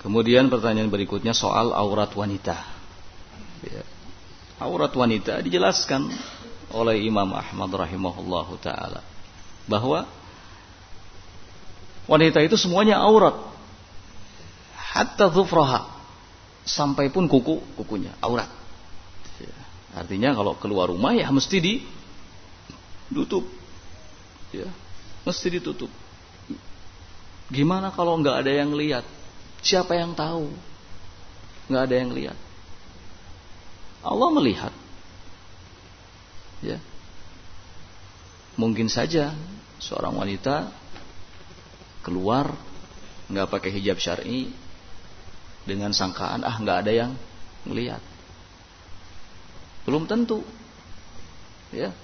Kemudian pertanyaan berikutnya soal aurat wanita. Ya. Aurat wanita dijelaskan oleh Imam Ahmad rahimahullahu ta'ala bahwa wanita itu semuanya aurat, hatta dhufraha, sampai pun kukunya aurat. Ya. Artinya kalau keluar rumah ya mesti ditutup, ya, mesti ditutup. Gimana kalau nggak ada yang lihat? Siapa yang tahu? Nggak ada yang lihat. Allah melihat. Ya. Mungkin saja seorang wanita keluar nggak pakai hijab syar'i dengan sangkaan nggak ada yang melihat. Belum tentu. Ya.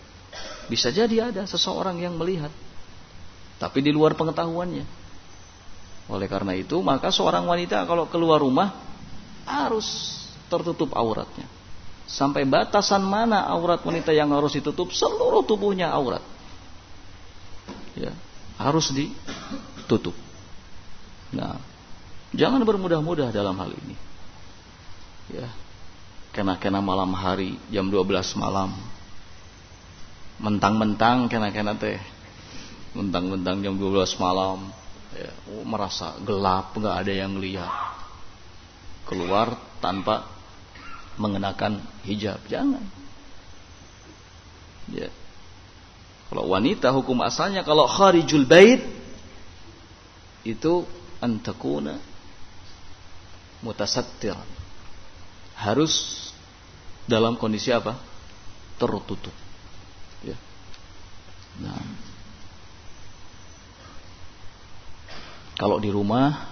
Bisa jadi ada seseorang yang melihat, tapi di luar pengetahuannya. Oleh karena itu, maka seorang wanita kalau keluar rumah harus tertutup auratnya. Sampai batasan mana aurat wanita yang harus ditutup? Seluruh tubuhnya aurat. Ya, harus ditutup. Nah, jangan bermudah-mudah dalam hal ini. Ya. Kena-kena malam hari jam 12 malam. Mentang-mentang kena-kena teh. Mentang-mentang jam 12 malam. Ya, merasa gelap, nggak ada yang lihat, keluar tanpa mengenakan hijab. Jangan. Ya. Kalau wanita hukum asalnya kalau kharijul bait itu antakuna mutasattiran, harus dalam kondisi apa? Tertutup. Ya. Nah, kalau di rumah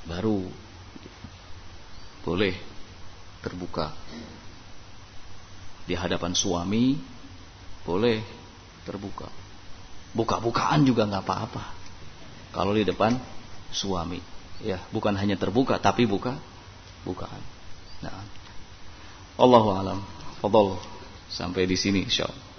baru boleh terbuka. Di hadapan suami boleh terbuka. Buka-bukaan juga nggak apa-apa. Kalau di depan suami, ya bukan hanya terbuka tapi bukaan. Nah, Allahu a'lam. Fadhol sampai di sini insyaallah.